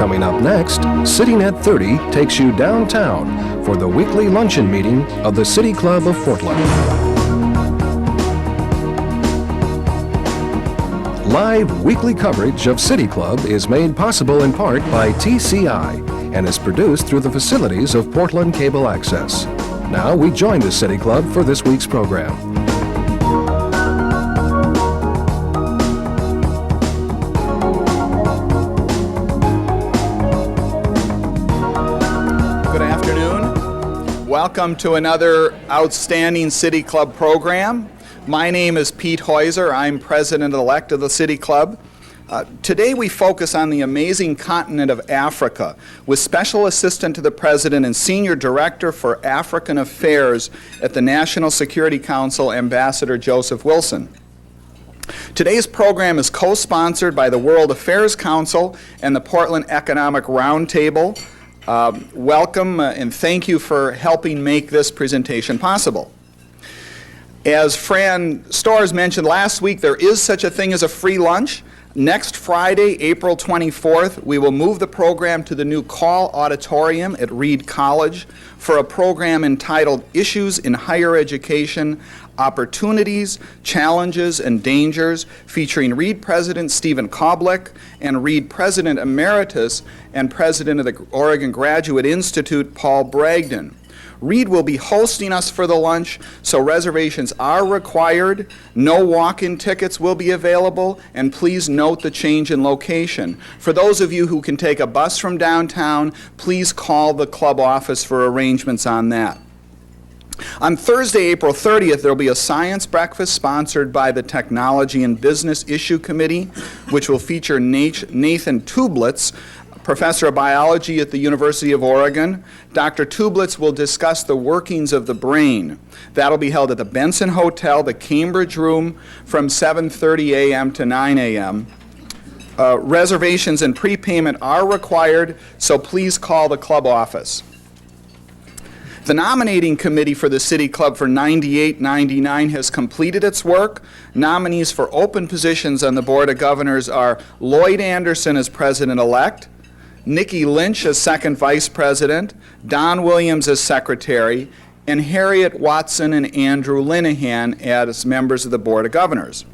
Coming up next, Sitting at 30 takes you downtown for the weekly luncheon meeting of the City Club of Portland. Live weekly coverage of City Club is made possible in part by TCI and is produced through the facilities of Portland Cable Access. Now we join the City Club for this week's program. Welcome to another outstanding City Club program. My name is Pete Heuser. I'm President-elect of the City Club. Today we focus on the amazing continent of Africa with Special Assistant to the President and Senior Director for African Affairs at the National Security Council, Ambassador Joseph Wilson. Today's program is co-sponsored by the World Affairs Council and the Portland Economic Roundtable. Welcome and thank you for helping make this presentation possible. As Fran Storrs mentioned last week, there is such a thing as a free lunch. Next Friday, April 24th, we will move the program to the new Call Auditorium at Reed College for a program entitled Issues in Higher Education, Opportunities, Challenges, and Dangers, featuring Reed President Stephen Koblick and Reed President Emeritus and President of the Oregon Graduate Institute, Paul Bragdon. Reed will be hosting us for the lunch, so reservations are required. No walk-in tickets will be available, and please note the change in location. For those of you who can take a bus from downtown, please call the club office for arrangements on that. On Thursday, April 30th, there will be a science breakfast sponsored by the Technology and Business Issue Committee, which will feature Nathan Tublitz, Professor of Biology at the University of Oregon. Dr. Tublitz will discuss the workings of the brain. That'll be held at the Benson Hotel, the Cambridge Room, from 7:30 a.m. to 9 a.m. Reservations and prepayment are required, so please call the club office. The nominating committee for the City Club for 98-99 has completed its work. Nominees for open positions on the Board of Governors are Lloyd Anderson as President-elect, Nikki Lynch as Second Vice President, Don Williams as Secretary, and Harriet Watson and Andrew Linehan as members of the Board of Governors.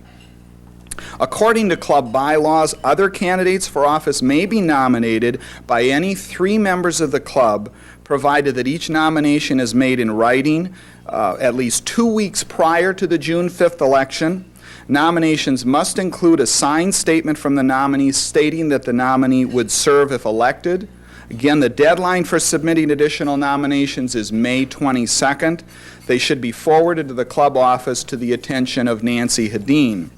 According to club bylaws, other candidates for office may be nominated by any 3 members of the club, provided that each nomination is made in writing at least 2 weeks prior to the June 5th election. Nominations must include a signed statement from the nominee stating that the nominee would serve if elected. Again, the deadline for submitting additional nominations is May 22nd. They should be forwarded to the club office to the attention of Nancy Hedin.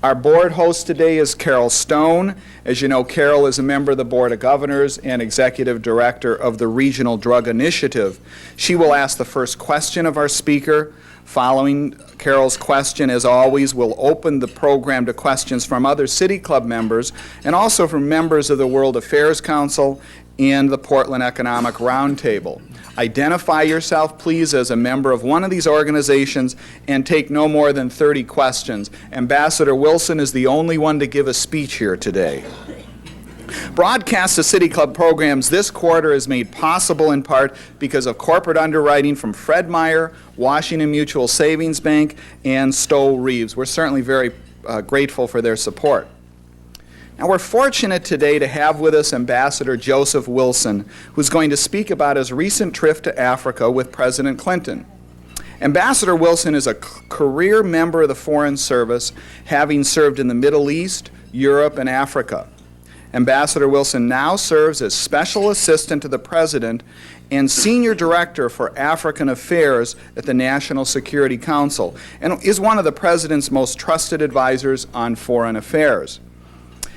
Our board host today is Carol Stone. As you know, Carol is a member of the Board of Governors and Executive Director of the Regional Drug Initiative. She will ask the first question of our speaker. Following Carol's question, as always, we'll open the program to questions from other City Club members and also from members of the World Affairs Council and the Portland Economic Roundtable. Identify yourself, please, as a member of one of these organizations and take no more than 30 questions. Ambassador Wilson is the only one to give a speech here today. Broadcast of City Club programs this quarter is made possible in part because of corporate underwriting from Fred Meyer, Washington Mutual Savings Bank, and Stowe Reeves. We're certainly very grateful for their support. Now, we're fortunate today to have with us Ambassador Joseph Wilson, who's going to speak about his recent trip to Africa with President Clinton. Ambassador Wilson is a career member of the Foreign Service, having served in the Middle East, Europe, and Africa. Ambassador Wilson now serves as Special Assistant to the President and Senior Director for African Affairs at the National Security Council, and is one of the President's most trusted advisors on foreign affairs.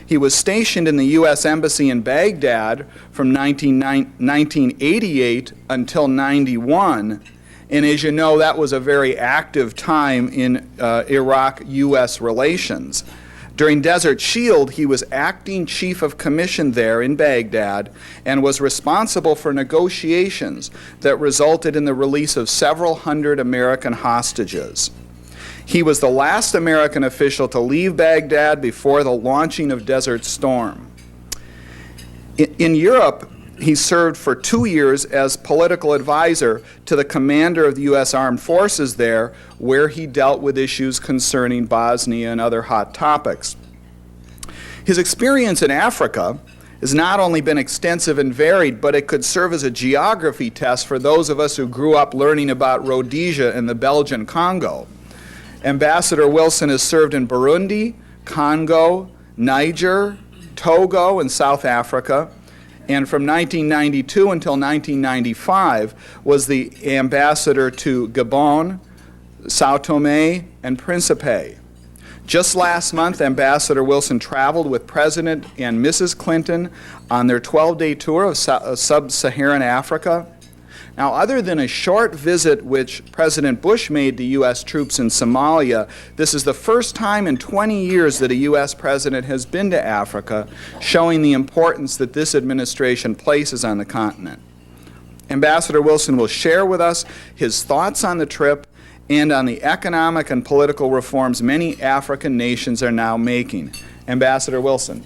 He was stationed in the U.S. Embassy in Baghdad from 1988 until 91, and as you know, that was a very active time in Iraq-U.S. relations. During Desert Shield, he was acting chief of commission there in Baghdad and was responsible for negotiations that resulted in the release of several hundred American hostages. He was the last American official to leave Baghdad before the launching of Desert Storm. In Europe, he served for 2 years as political advisor to the commander of the U.S. Armed Forces there, where he dealt with issues concerning Bosnia and other hot topics. His experience in Africa has not only been extensive and varied, but it could serve as a geography test for those of us who grew up learning about Rhodesia and the Belgian Congo. Ambassador Wilson has served in Burundi, Congo, Niger, Togo, and South Africa, and from 1992 until 1995 was the ambassador to Gabon, Sao Tome, and Principe. Just last month, Ambassador Wilson traveled with President and Mrs. Clinton on their 12-day tour of sub-Saharan Africa. Now, other than a short visit which President Bush made to U.S. troops in Somalia, this is the first time in 20 years that a U.S. president has been to Africa, showing the importance that this administration places on the continent. Ambassador Wilson will share with us his thoughts on the trip and on the economic and political reforms many African nations are now making. Ambassador Wilson.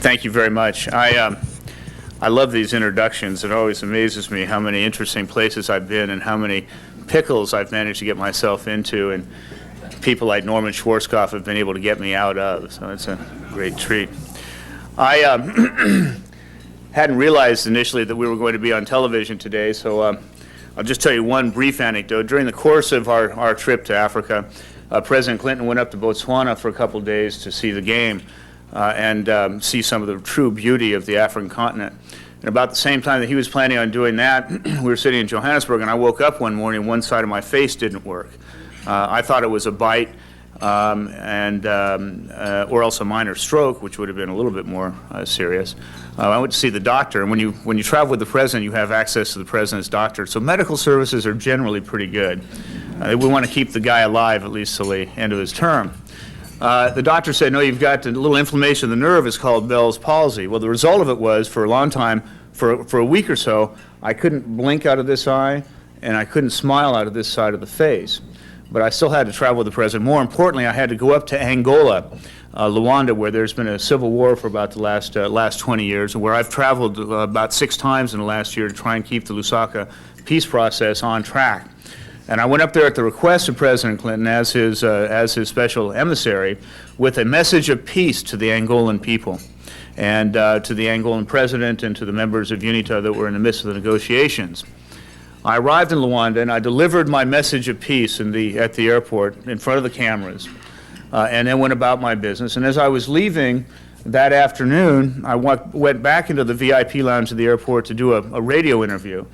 Thank you very much. I love these introductions. It always amazes me how many interesting places I've been and how many pickles I've managed to get myself into, and people like Norman Schwarzkopf have been able to get me out of, so it's a great treat. I hadn't realized initially that we were going to be on television today, so I'll just tell you one brief anecdote. During the course of our trip to Africa, President Clinton went up to Botswana for a couple days to see the game. And see some of the true beauty of the African continent. And about the same time that he was planning on doing that, we were sitting in Johannesburg, and I woke up one morning, one side of my face didn't work. I thought it was a bite or else a minor stroke, which would have been a little bit more serious. I went to see the doctor, and when you travel with the president, you have access to the president's doctor. So medical services are generally pretty good. We want to keep the guy alive at least till the end of his term. The doctor said, no, you've got a little inflammation of the nerve. It's called Bell's palsy. Well, the result of it was, for a long time, for a week or so, I couldn't blink out of this eye, and I couldn't smile out of this side of the face. But I still had to travel with the president. More importantly, I had to go up to Angola, Luanda, where there's been a civil war for about the last 20 years, and where I've traveled about 6 times in the last year to try and keep the Lusaka peace process on track. And I went up there at the request of President Clinton as his special emissary with a message of peace to the Angolan people and to the Angolan president and to the members of UNITA that were in the midst of the negotiations. I arrived in Luanda and I delivered my message of peace at the airport in front of the cameras and then went about my business. And as I was leaving that afternoon, I went back into the VIP lounge of the airport to do a radio interview.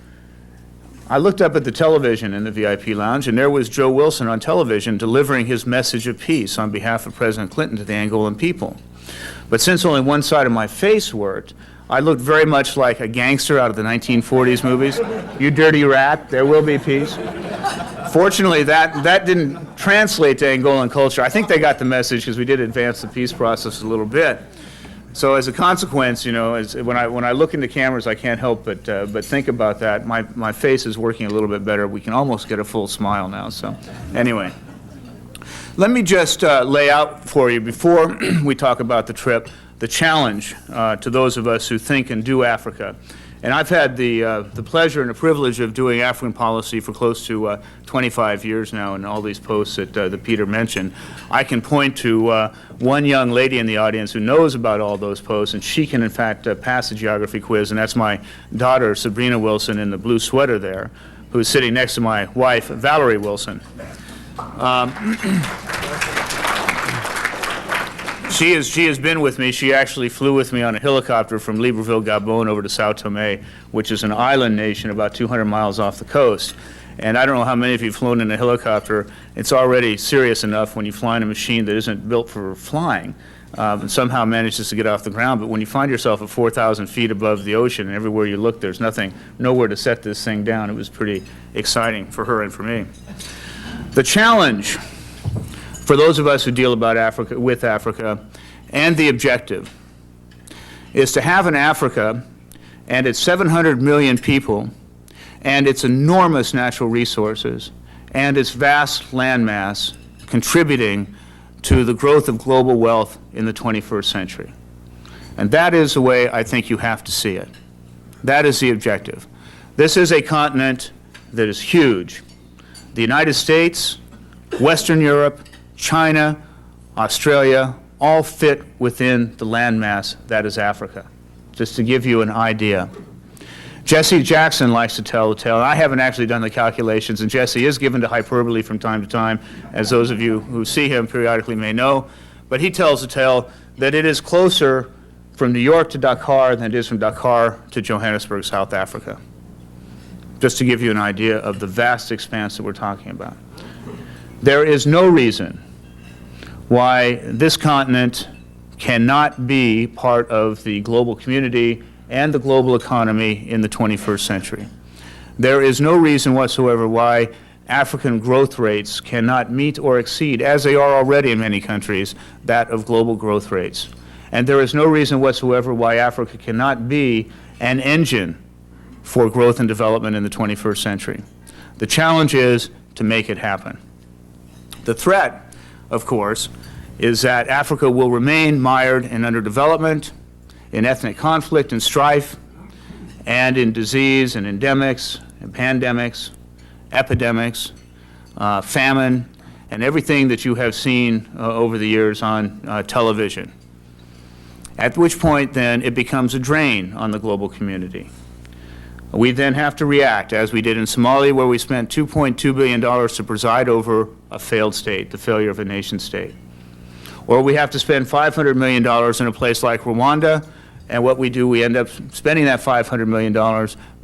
I looked up at the television in the VIP lounge, and there was Joe Wilson on television delivering his message of peace on behalf of President Clinton to the Angolan people. But since only one side of my face worked, I looked very much like a gangster out of the 1940s movies. You dirty rat, there will be peace. Fortunately, that didn't translate to Angolan culture. I think they got the message because we did advance the peace process a little bit. So as a consequence, you know, when I look into cameras, I can't help but think about that. My face is working a little bit better. We can almost get a full smile now. So anyway, let me just lay out for you, before we talk about the trip, the challenge to those of us who think and do Africa. And I've had the pleasure and the privilege of doing African policy for close to 25 years now, and all these posts that Peter mentioned. I can point to one young lady in the audience who knows about all those posts, and she can in fact pass the geography quiz, and that's my daughter, Sabrina Wilson, in the blue sweater there, who's sitting next to my wife, Valerie Wilson. She has been with me. She actually flew with me on a helicopter from Libreville, Gabon, over to Sao Tome, which is an island nation about 200 miles off the coast. And I don't know how many of you have flown in a helicopter. It's already serious enough when you fly in a machine that isn't built for flying and somehow manages to get off the ground. But when you find yourself at 4,000 feet above the ocean and everywhere you look, there's nowhere to set this thing down. It was pretty exciting for her and for me. The challenge for those of us who deal with Africa, and the objective, is to have an Africa and its 700 million people and its enormous natural resources and its vast landmass contributing to the growth of global wealth in the 21st century. And that is the way I think you have to see it. That is the objective. This is a continent that is huge. The United States, Western Europe, China, Australia, all fit within the landmass that is Africa, just to give you an idea. Jesse Jackson likes to tell the tale, and I haven't actually done the calculations, and Jesse is given to hyperbole from time to time, as those of you who see him periodically may know, but he tells the tale that it is closer from New York to Dakar than it is from Dakar to Johannesburg, South Africa, just to give you an idea of the vast expanse that we're talking about. There is no reason why this continent cannot be part of the global community and the global economy in the 21st century. There is no reason whatsoever why African growth rates cannot meet or exceed, as they are already in many countries, that of global growth rates. And there is no reason whatsoever why Africa cannot be an engine for growth and development in the 21st century. The challenge is to make it happen. The threat, of course, is that Africa will remain mired in underdevelopment, in ethnic conflict and strife, and in disease and endemics and pandemics, epidemics, famine, and everything that you have seen over the years on television. At which point, then, it becomes a drain on the global community. We then have to react, as we did in Somalia, where we spent $2.2 billion to preside over a failed state, the failure of a nation state. Or we have to spend $500 million in a place like Rwanda, and what we do, we end up spending that $500 million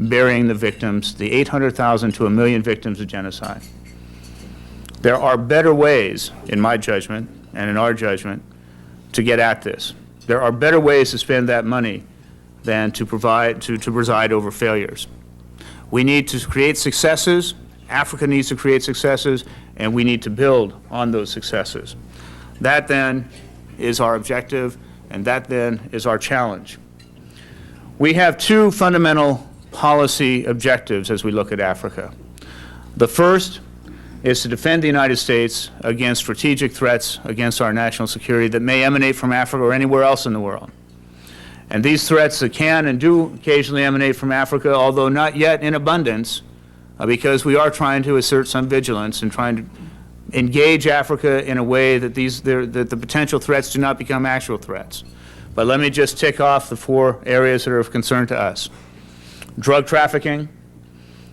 burying the victims, the 800,000 to 1 million victims of genocide. There are better ways, in my judgment, and in our judgment, to get at this. There are better ways to spend that money than to preside over failures. We need to create successes, Africa needs to create successes, and we need to build on those successes. That then is our objective, and that then is our challenge. We have two fundamental policy objectives as we look at Africa. The first is to defend the United States against strategic threats against our national security that may emanate from Africa or anywhere else in the world. And these threats that can and do occasionally emanate from Africa, although not yet in abundance, because we are trying to assert some vigilance and trying to engage Africa in a way that that the potential threats do not become actual threats. But let me just tick off the 4 areas that are of concern to us. Drug trafficking.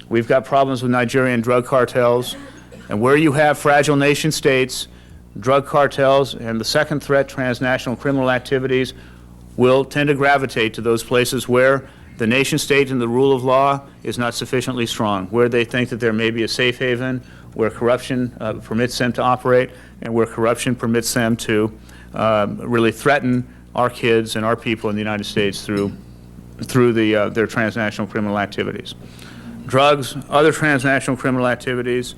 We've got problems with Nigerian drug cartels. And where you have fragile nation states, drug cartels, and the second threat, transnational criminal activities, will tend to gravitate to those places where the nation state and the rule of law is not sufficiently strong, where they think that there may be a safe haven, where corruption permits them to operate, and where corruption permits them to really threaten our kids and our people in the United States through their transnational criminal activities. Drugs, other transnational criminal activities,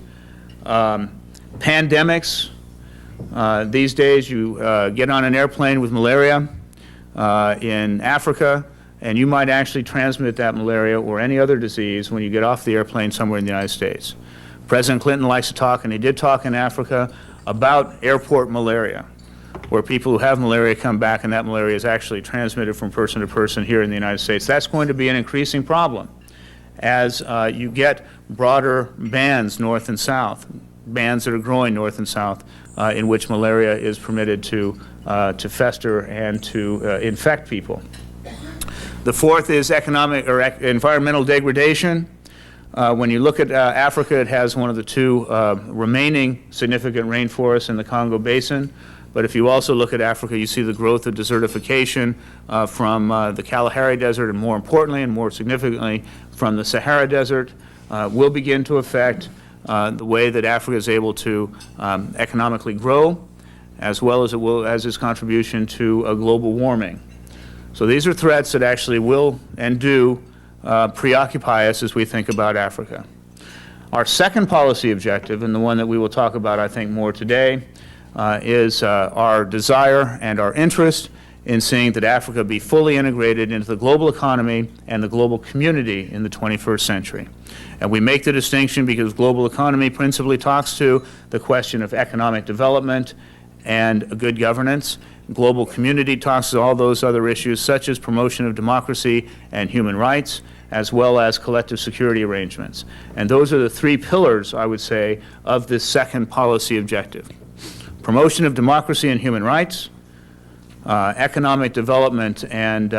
pandemics. These days you get on an airplane with malaria in Africa, and you might actually transmit that malaria or any other disease when you get off the airplane somewhere in the United States. President Clinton likes to talk, and he did talk in Africa, about airport malaria, where people who have malaria come back and that malaria is actually transmitted from person to person here in the United States. That's going to be an increasing problem as you get broader bands north and south, bands that are growing north and south, in which malaria is permitted to fester and to infect people. The fourth is economic or environmental degradation. When you look at Africa, it has one of the 2 remaining significant rainforests in the Congo Basin. But if you also look at Africa, you see the growth of desertification from the Kalahari Desert, and more importantly and more significantly from the Sahara Desert, will begin to affect the way that Africa is able to economically grow, as well as its contribution to global warming. So these are threats that actually will and do preoccupy us as we think about Africa. Our second policy objective, and the one that we will talk about, I think, more today, is our desire and our interest in seeing that Africa be fully integrated into the global economy and the global community in the 21st century. And we make the distinction because global economy principally talks to the question of economic development and good governance. Global community talks to all those other issues such as promotion of democracy and human rights, as well as collective security arrangements. And those are the three pillars, I would say, of this second policy objective. Promotion of democracy and human rights, economic development and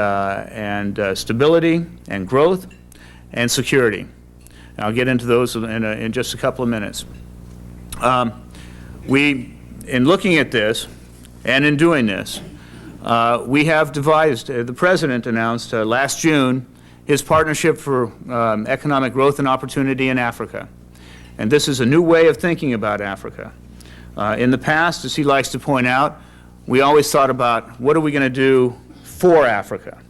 stability and growth, and security. And I'll get into those in just a couple of minutes. In looking at this and in doing this, we have devised, the President announced last June his partnership for economic growth and opportunity in Africa. And this is a new way of thinking about Africa. In the past, as he likes to point out, we always thought about what are we going to do for Africa.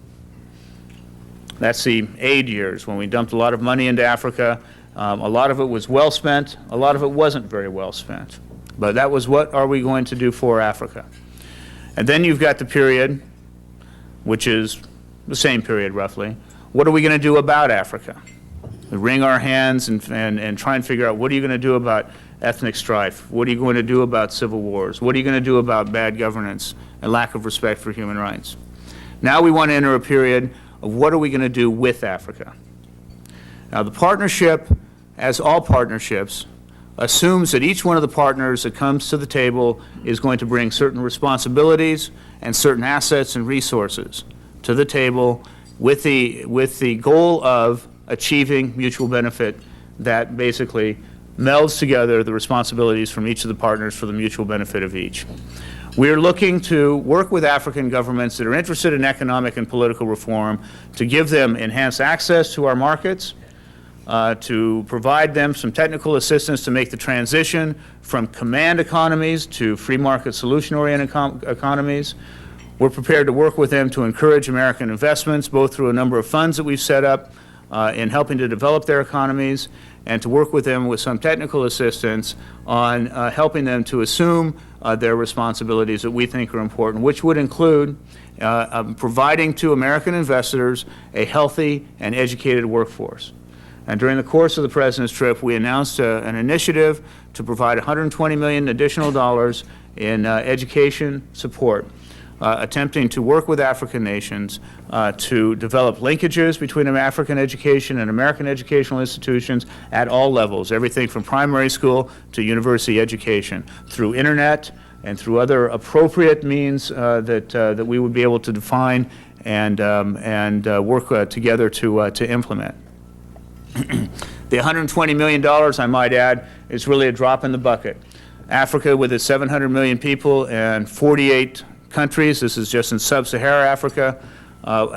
That's the aid years when we dumped a lot of money into Africa. A lot of it was well spent, a lot of it wasn't very well spent. But that was what are we going to do for Africa. And then you've got the period, which is the same period roughly. What are we going to do about Africa? We wring our hands and try and figure out what are you going to do about ethnic strife? What are you going to do about civil wars? What are you going to do about bad governance and lack of respect for human rights? Now we want to enter a period of what are we going to do with Africa. Now the partnership, as all partnerships, assumes that each one of the partners that comes to the table is going to bring certain responsibilities and certain assets and resources to the table with the goal of achieving mutual benefit that basically melds together the responsibilities from each of the partners for the mutual benefit of each. We are looking to work with African governments that are interested in economic and political reform to give them enhanced access to our markets, to provide them some technical assistance to make the transition from command economies to free market solution-oriented economies. We're prepared to work with them to encourage American investments, both through a number of funds that we've set up in helping to develop their economies, and to work with them with some technical assistance on helping them to assume their responsibilities that we think are important, which would include providing to American investors a healthy and educated workforce. And during the course of the President's trip, we announced an initiative to provide $120 million additional dollars in education support, attempting to work with African nations to develop linkages between African education and American educational institutions at all levels, everything from primary school to university education, through internet and through other appropriate means that we would be able to define and work together to implement. The $120 million, I might add, is really a drop in the bucket. Africa, with its 700 million people and 48 countries, this is just in sub-Saharan Africa,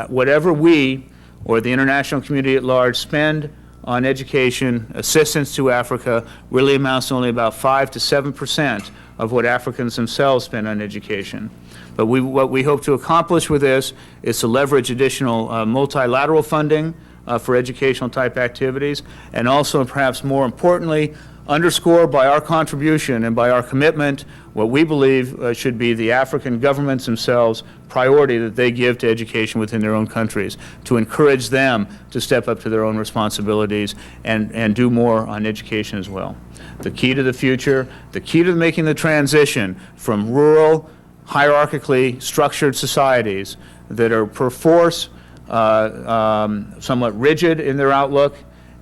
whatever we or the international community at large spend on education assistance to Africa really amounts to only about 5 to 7% of what Africans themselves spend on education. But what we hope to accomplish with this is to leverage additional multilateral funding for educational type activities, and also, perhaps more importantly, underscore by our contribution and by our commitment what we believe should be the African governments themselves priority that they give to education within their own countries, to encourage them to step up to their own responsibilities and do more on education as well. The key to the future, the key to making the transition from rural, hierarchically structured societies that are perforce somewhat rigid in their outlook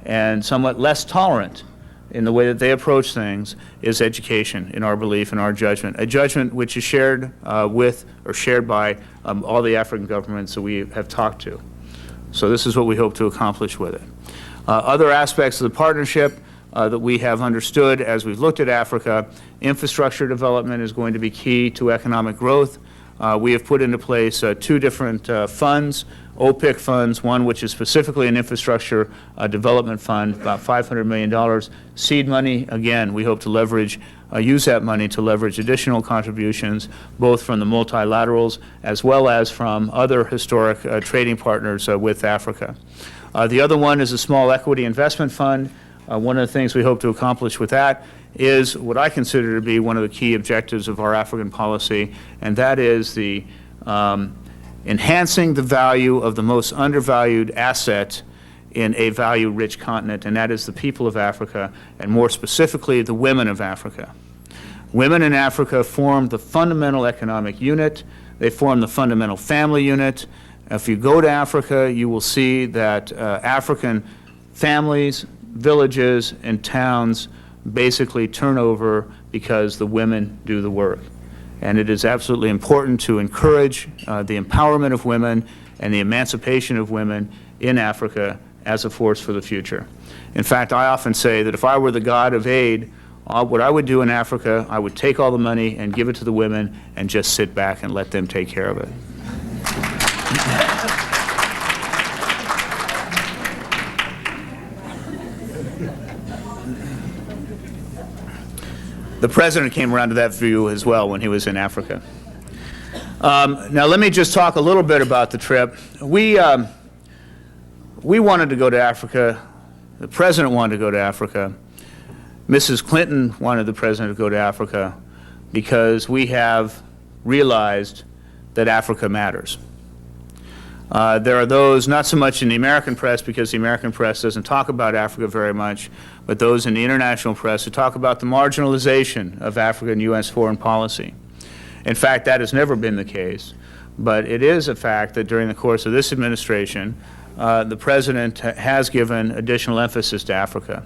and somewhat less tolerant in the way that they approach things is education, in our belief and our judgment, a judgment which is shared shared by all the African governments that we have talked to. So this is what we hope to accomplish with it. Other aspects of the partnership that we have understood as we've looked at Africa, infrastructure development is going to be key to economic growth. We have put into place two different funds, OPIC funds, one which is specifically an infrastructure development fund, about $500 million. Seed money, again, we hope to leverage, use that money to leverage additional contributions, both from the multilaterals as well as from other historic trading partners with Africa. The other one is a small equity investment fund. One of the things we hope to accomplish with that is what I consider to be one of the key objectives of our African policy, and that is the enhancing the value of the most undervalued asset in a value-rich continent, and that is the people of Africa, and more specifically, the women of Africa. Women in Africa form the fundamental economic unit. They form the fundamental family unit. If you go to Africa, you will see that African families, villages, and towns basically turn over because the women do the work. And it is absolutely important to encourage the empowerment of women and the emancipation of women in Africa as a force for the future. In fact, I often say that if I were the god of aid, what I would do in Africa, I would take all the money and give it to the women and just sit back and let them take care of it. The president came around to that view as well when he was in Africa. Now let me just talk a little bit about the trip. We wanted to go to Africa. The president wanted to go to Africa. Mrs. Clinton wanted the president to go to Africa because we have realized that Africa matters. There are those, not so much in the American press because the American press doesn't talk about Africa very much, but those in the international press who talk about the marginalization of Africa in U.S. foreign policy. In fact, that has never been the case, but it is a fact that during the course of this administration, the president has given additional emphasis to Africa.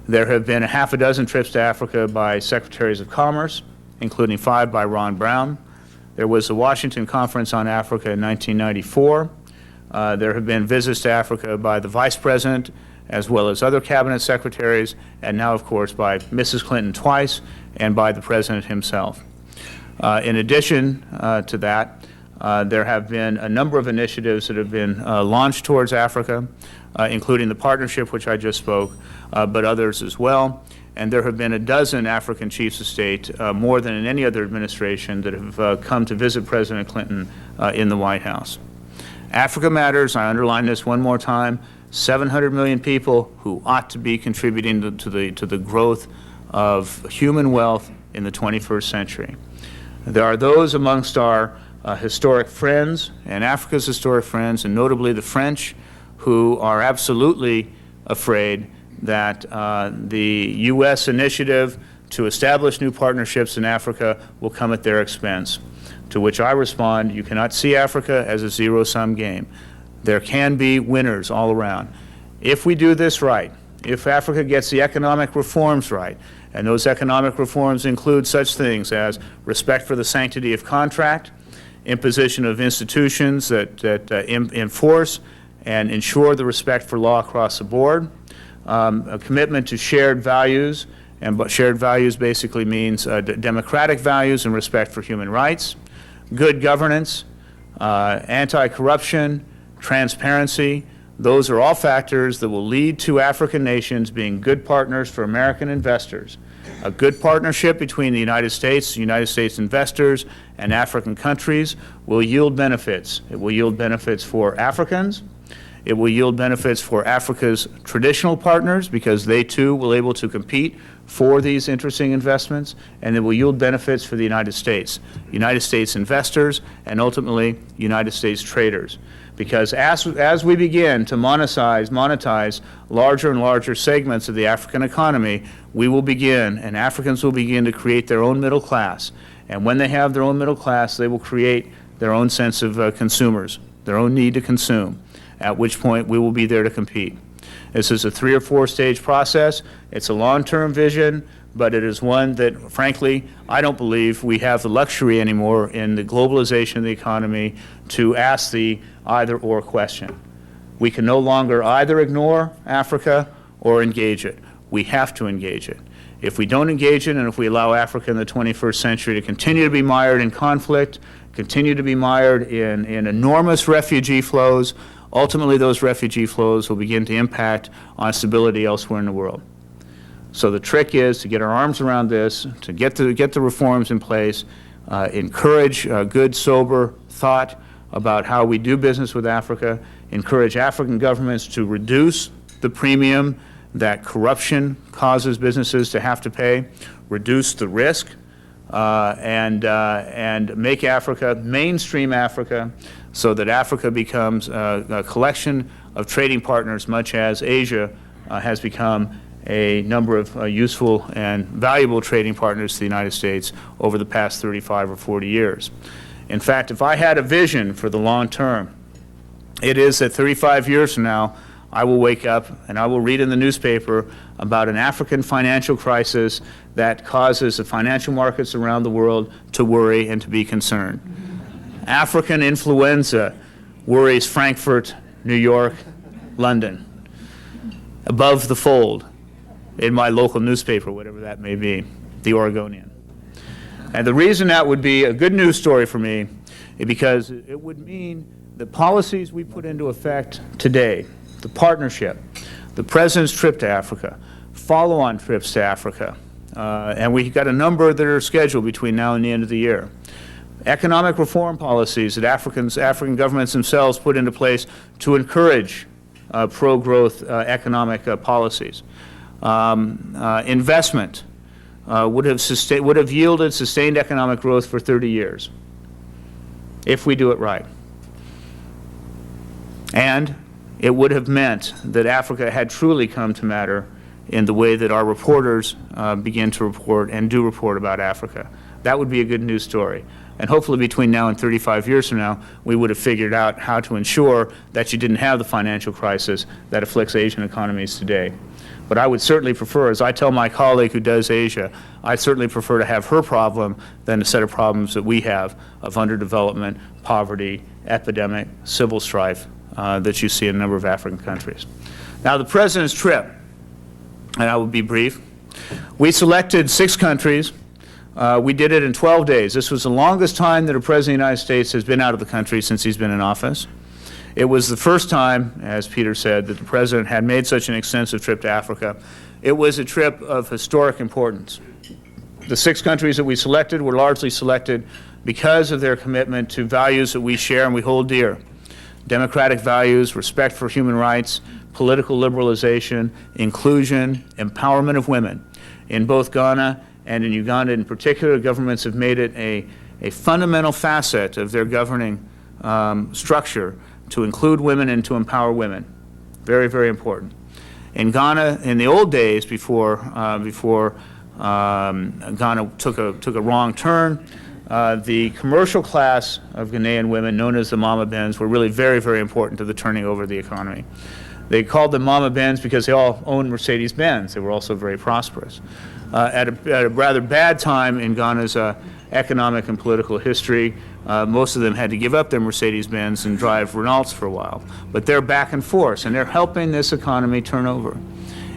There have been a half a dozen trips to Africa by secretaries of commerce, including 5 by Ron Brown. There was the Washington Conference on Africa in 1994. There have been visits to Africa by the vice president as well as other cabinet secretaries, and now, of course, by Mrs. Clinton twice and by the president himself. In addition to that, there have been a number of initiatives that have been launched towards Africa, including the partnership which I just spoke, but others as well. And there have been a dozen African chiefs of state, more than in any other administration, that have come to visit President Clinton in the White House. Africa matters. I underline this one more time. 700 million people who ought to be contributing to the growth of human wealth in the 21st century. There are those amongst our historic friends and Africa's historic friends, and notably the French, who are absolutely afraid that the U.S. initiative to establish new partnerships in Africa will come at their expense. To which I respond, you cannot see Africa as a zero-sum game. There can be winners all around. If we do this right, if Africa gets the economic reforms right, and those economic reforms include such things as respect for the sanctity of contract, imposition of institutions that enforce and ensure the respect for law across the board, a commitment to shared values, and shared values basically means democratic values and respect for human rights, good governance, anti-corruption, transparency. Those are all factors that will lead to African nations being good partners for American investors. A good partnership between the United States investors, and African countries will yield benefits. It will yield benefits for Africans. It will yield benefits for Africa's traditional partners because they too will be able to compete for these interesting investments, and it will yield benefits for the United States investors, and ultimately United States traders. Because as we begin to monetize larger and larger segments of the African economy, we will begin, and Africans will begin to create their own middle class. And when they have their own middle class, they will create their own sense of consumers, their own need to consume, at which point we will be there to compete. This is a 3 or 4 stage process. It's a long-term vision, but it is one that, frankly, I don't believe we have the luxury anymore in the globalization of the economy to ask the either-or question. We can no longer either ignore Africa or engage it. We have to engage it. If we don't engage it, and if we allow Africa in the 21st century to continue to be mired in conflict, continue to be mired in enormous refugee flows, ultimately those refugee flows will begin to impact on stability elsewhere in the world. So the trick is to get our arms around this, to get the reforms in place, encourage good, sober thought about how we do business with Africa, encourage African governments to reduce the premium that corruption causes businesses to have to pay, reduce the risk, and make Africa, mainstream Africa, so that Africa becomes a collection of trading partners, much as Asia has become a number of useful and valuable trading partners to the United States over the past 35 or 40 years. In fact, if I had a vision for the long term, it is that 35 years from now, I will wake up and I will read in the newspaper about an African financial crisis that causes the financial markets around the world to worry and to be concerned. African influenza worries Frankfurt, New York, London, above the fold in my local newspaper, whatever that may be, the Oregonian. And the reason that would be a good news story for me is because it would mean the policies we put into effect today, the partnership, the President's trip to Africa, follow-on trips to Africa, and we've got a number that are scheduled between now and the end of the year. Economic reform policies that African governments themselves put into place to encourage pro-growth economic policies. Investment would have yielded sustained economic growth for 30 years if we do it right. And it would have meant that Africa had truly come to matter in the way that our reporters begin to report and do report about Africa. That would be a good news story. And hopefully between now and 35 years from now, we would have figured out how to ensure that you didn't have the financial crisis that afflicts Asian economies today. But I would certainly prefer, as I tell my colleague who does Asia, I certainly prefer to have her problem than a set of problems that we have of underdevelopment, poverty, epidemic, civil strife that you see in a number of African countries. Now, the President's trip, and I will be brief, we selected 6 countries. We did it in 12 days. This was the longest time that a President of the United States has been out of the country since he's been in office. It was the first time, as Peter said, that the President had made such an extensive trip to Africa. It was a trip of historic importance. The 6 countries that we selected were largely selected because of their commitment to values that we share and we hold dear. Democratic values, respect for human rights, political liberalization, inclusion, empowerment of women. In both Ghana and in Uganda in particular, governments have made it a fundamental facet of their governing structure to include women and to empower women. Very, very important. In Ghana, in the old days before Ghana took a wrong turn, the commercial class of Ghanaian women, known as the Mama Bens, were really very, very important to the turning over of the economy. They called them Mama Bens because they all owned Mercedes-Benz. They were also very prosperous. At a rather bad time in Ghana's economic and political history, most of them had to give up their Mercedes-Benz and drive Renaults for a while. But they're back and forth, and they're helping this economy turn over.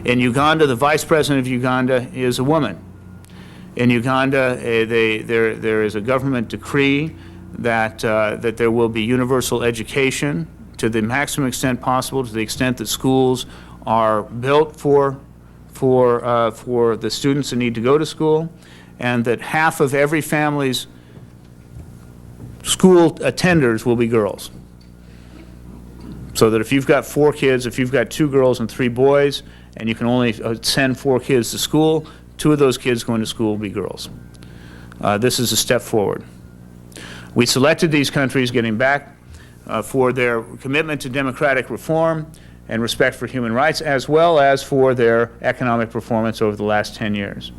In Uganda, the vice president of Uganda is a woman. In Uganda, there is a government decree that there will be universal education to the maximum extent possible, to the extent that schools are built for the students that need to go to school, and that half of every family's school attenders will be girls. So that if you've got 4 kids, if you've got 2 girls and 3 boys, and you can only send 4 kids to school, 2 of those kids going to school will be girls. This is a step forward. We selected these countries, getting back, for their commitment to democratic reform and respect for human rights, as well as for their economic performance over the last 10 years.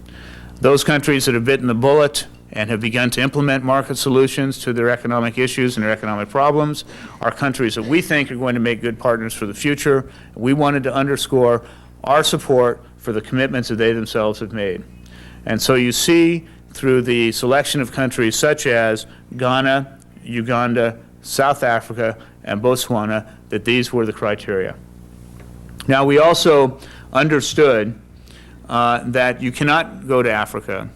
Those countries that have bitten the bullet and have begun to implement market solutions to their economic issues and their economic problems are countries that we think are going to make good partners for the future. We wanted to underscore our support for the commitments that they themselves have made. And so you see through the selection of countries such as Ghana, Uganda, South Africa, and Botswana that these were the criteria. Now, we also understood that you cannot go to Africa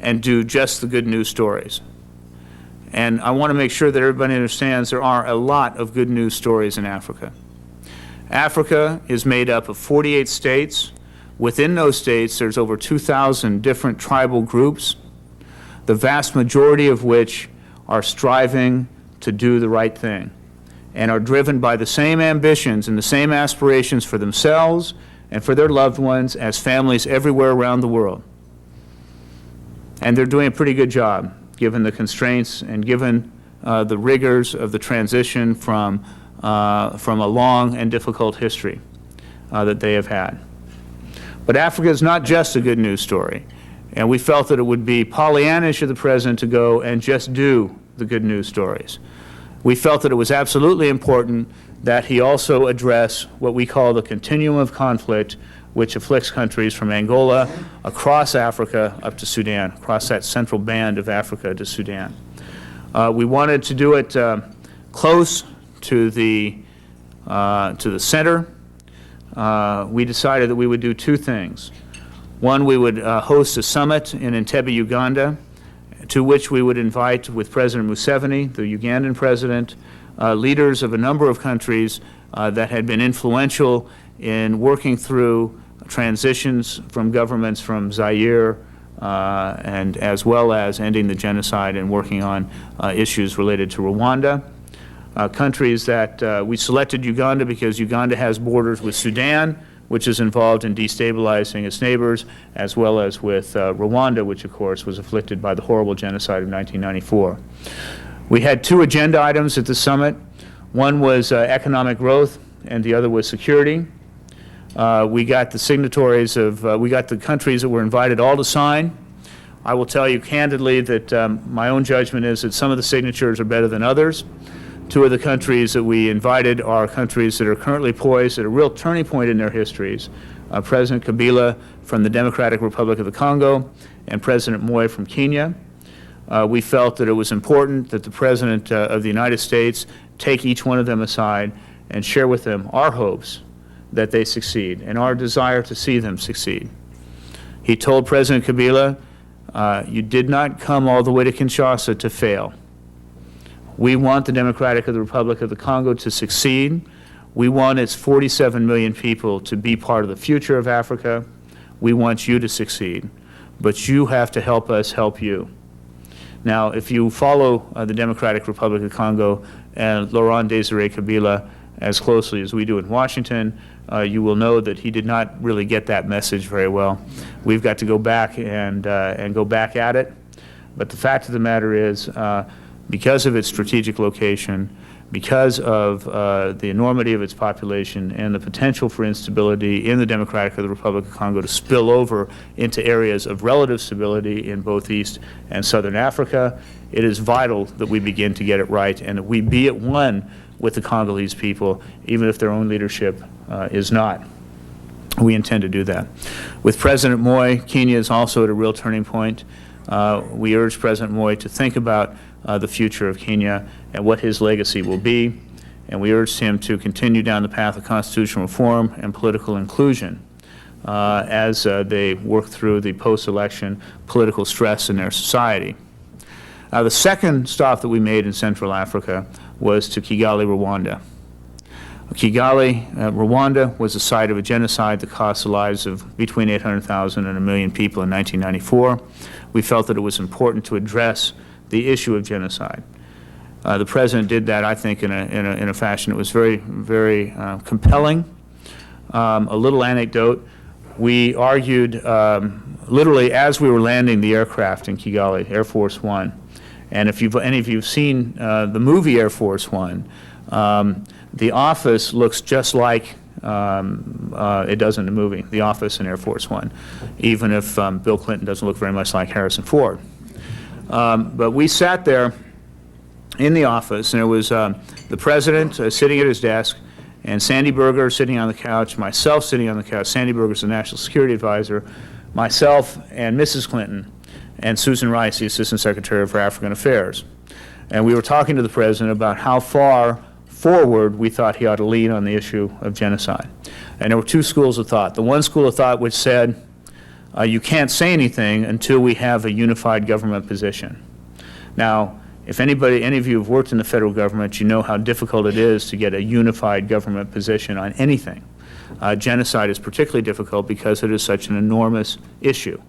and do just the good news stories. And I want to make sure that everybody understands there are a lot of good news stories in Africa. Africa is made up of 48 states. Within those states, there's over 2,000 different tribal groups, the vast majority of which are striving to do the right thing and are driven by the same ambitions and the same aspirations for themselves and for their loved ones as families everywhere around the world. And they're doing a pretty good job, given the constraints and given the rigors of the transition from a long and difficult history that they have had. But Africa is not just a good news story, and we felt that it would be Pollyannish of the President to go and just do the good news stories. We felt that it was absolutely important that he also address what we call the continuum of conflict, which afflicts countries from Angola across Africa up to Sudan, across that central band of Africa to Sudan. We wanted to do it close to the center. We decided that we would do two things. One, we would host a summit in Entebbe, Uganda, to which we would invite, with President Museveni, the Ugandan president, leaders of a number of countries that had been influential in working through transitions from governments from Zaire and as well as ending the genocide and working on issues related to Rwanda. Countries that we selected Uganda because Uganda has borders with Sudan, which is involved in destabilizing its neighbors, as well as with Rwanda, which of course was afflicted by the horrible genocide of 1994. We had two agenda items at the summit. One was economic growth, and the other was security. We got the signatories of, we got the countries that were invited all to sign. I will tell you candidly that my own judgment is that some of the signatures are better than others. Two of the countries that we invited are countries that are currently poised at a real turning point in their histories. President Kabila from the Democratic Republic of the Congo and President Moi from Kenya. We felt that it was important that the President of the United States take each one of them aside and share with them our hopes that they succeed and our desire to see them succeed. He told President Kabila, you did not come all the way to Kinshasa to fail. We want the Democratic Republic of the Congo to succeed. We want its 47 million people to be part of the future of Africa. We want you to succeed, but you have to help us help you. Now, if you follow the Democratic Republic of the Congo and Laurent Désiré Kabila as closely as we do in Washington, you will know that he did not really get that message very well. We've got to go back and go back at it. But the fact of the matter is, because of its strategic location, because of the enormity of its population and the potential for instability in the Democratic Republic of Congo to spill over into areas of relative stability in both East and Southern Africa, it is vital that we begin to get it right and that we be at one with the Congolese people, even if their own leadership is not. We intend to do that. With President Moi, Kenya is also at a real turning point. We urge President Moi to think about the future of Kenya and what his legacy will be, and we urged him to continue down the path of constitutional reform and political inclusion as they work through the post-election political stress in their society. The second stop that we made in Central Africa was to Kigali, Rwanda. Kigali, Rwanda was the site of a genocide that cost the lives of between 800,000 and 1 million people in 1994. We felt that it was important to address the issue of genocide. The President did that, I think, in a fashion that was very, very compelling. A little anecdote, we argued literally as we were landing the aircraft in Kigali, Air Force One, and if any of you have seen the movie Air Force One, the office looks just like it does in the movie, the office in Air Force One, even if Bill Clinton doesn't look very much like Harrison Ford. But we sat there in the office, and it was the President sitting at his desk, and Sandy Berger sitting on the couch, myself sitting on the couch. Sandy Berger's the National Security Advisor, myself and Mrs. Clinton, and Susan Rice, the Assistant Secretary for African Affairs. And we were talking to the President about how far forward we thought he ought to lean on the issue of genocide. And there were two schools of thought. The one school of thought which said, you can't say anything until we have a unified government position. Now, if any of you have worked in the federal government, you know how difficult it is to get a unified government position on anything. Genocide is particularly difficult because it is such an enormous issue.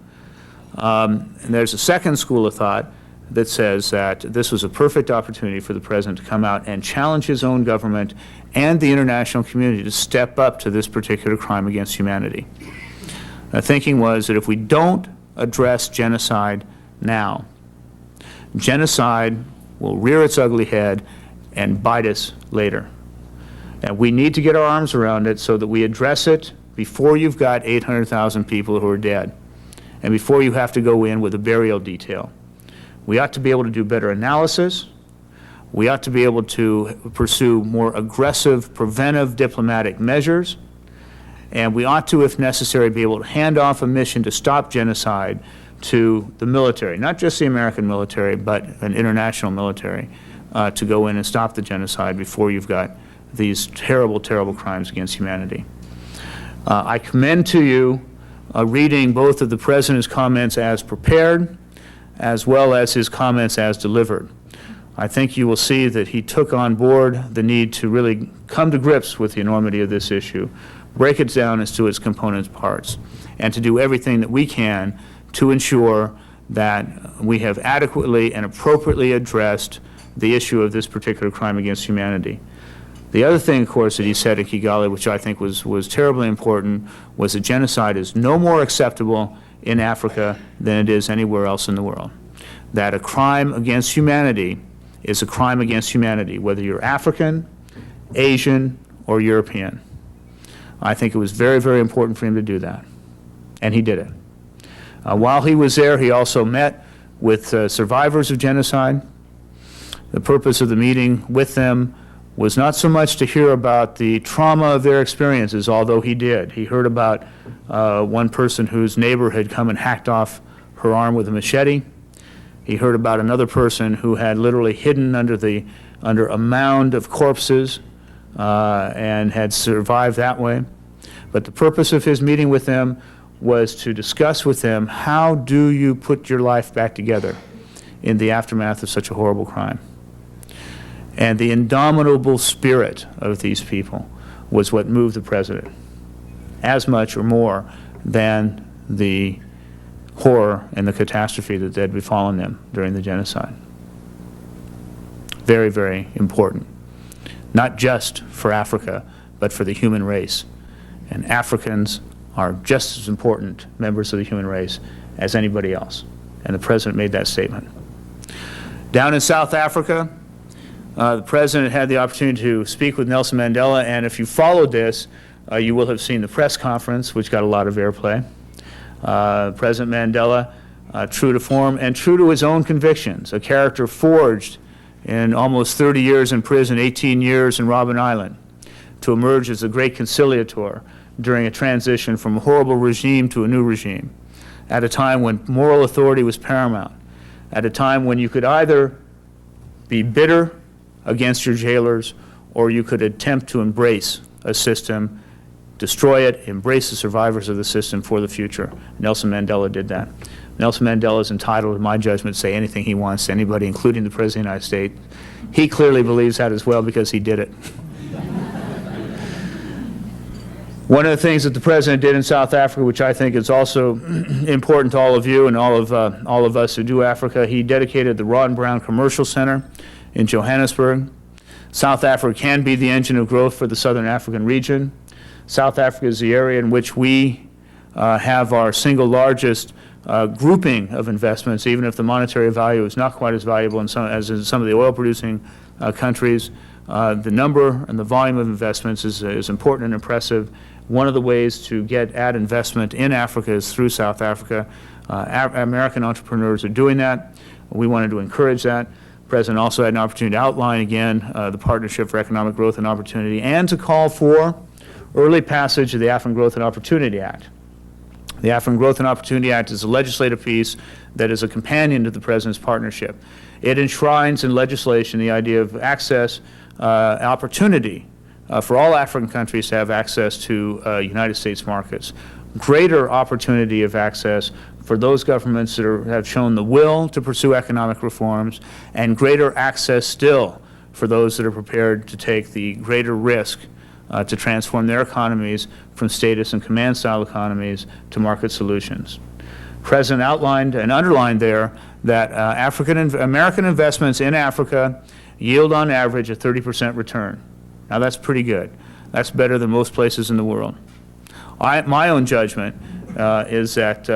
And there's a second school of thought that says that this was a perfect opportunity for the President to come out and challenge his own government and the international community to step up to this particular crime against humanity. The thinking was that if we don't address genocide now, genocide will rear its ugly head and bite us later. And we need to get our arms around it so that we address it before you've got 800,000 people who are dead and before you have to go in with a burial detail. We ought to be able to do better analysis. We ought to be able to pursue more aggressive preventive diplomatic measures. And we ought to, if necessary, be able to hand off a mission to stop genocide to the military, not just the American military, but an international military, to go in and stop the genocide before you've got these terrible, terrible crimes against humanity. I commend to you reading both of the President's comments as prepared, as well as his comments as delivered. I think you will see that he took on board the need to really come to grips with the enormity of this issue, break it down as to its component parts, and to do everything that we can to ensure that we have adequately and appropriately addressed the issue of this particular crime against humanity. The other thing, of course, that he said in Kigali, which I think was terribly important, was that genocide is no more acceptable in Africa than it is anywhere else in the world. That a crime against humanity is a crime against humanity, whether you're African, Asian, or European. I think it was very, very important for him to do that, and he did it. While he was there, he also met with survivors of genocide. The purpose of the meeting with them was not so much to hear about the trauma of their experiences, although he did. He heard about one person whose neighbor had come and hacked off her arm with a machete. He heard about another person who had literally hidden under a mound of corpses and had survived that way. But the purpose of his meeting with them was to discuss with them, how do you put your life back together in the aftermath of such a horrible crime? And the indomitable spirit of these people was what moved the President, as much or more than the horror and the catastrophe that had befallen them during the genocide. Very, very important, not just for Africa, but for the human race. And Africans are just as important members of the human race as anybody else. And the President made that statement. Down in South Africa, the President had the opportunity to speak with Nelson Mandela, and if you followed this, you will have seen the press conference, which got a lot of airplay. President Mandela, true to form and true to his own convictions, a character forged in almost 30 years in prison, 18 years in Robben Island, to emerge as a great conciliator during a transition from a horrible regime to a new regime, at a time when moral authority was paramount, at a time when you could either be bitter against your jailers or you could attempt to embrace a system, destroy it, embrace the survivors of the system for the future. Nelson Mandela did that. Nelson Mandela is entitled, in my judgment, to say anything he wants to anybody, including the President of the United States. He clearly believes that as well because he did it. One of the things that the President did in South Africa, which I think is also important to all of you and all of us who do Africa, he dedicated the Ron Brown Commercial Center in Johannesburg. South Africa can be the engine of growth for the Southern African region. South Africa is the area in which we have our single largest grouping of investments, even if the monetary value is not quite as valuable as in some of the oil-producing countries. The number and the volume of investments is important and impressive. One of the ways to get at investment in Africa is through South Africa. American entrepreneurs are doing that. We wanted to encourage that. The President also had an opportunity to outline again the Partnership for Economic Growth and Opportunity and to call for early passage of the African Growth and Opportunity Act. The African Growth and Opportunity Act is a legislative piece that is a companion to the President's partnership. It enshrines in legislation the idea of access, opportunity for all African countries to have access to United States markets, greater opportunity of access for those governments that have shown the will to pursue economic reforms, and greater access still for those that are prepared to take the greater risk to transform their economies from status and command-style economies to market solutions. The President outlined and underlined there that American investments in Africa yield on average a 30% return. Now that's pretty good. That's better than most places in the world. My own judgment is that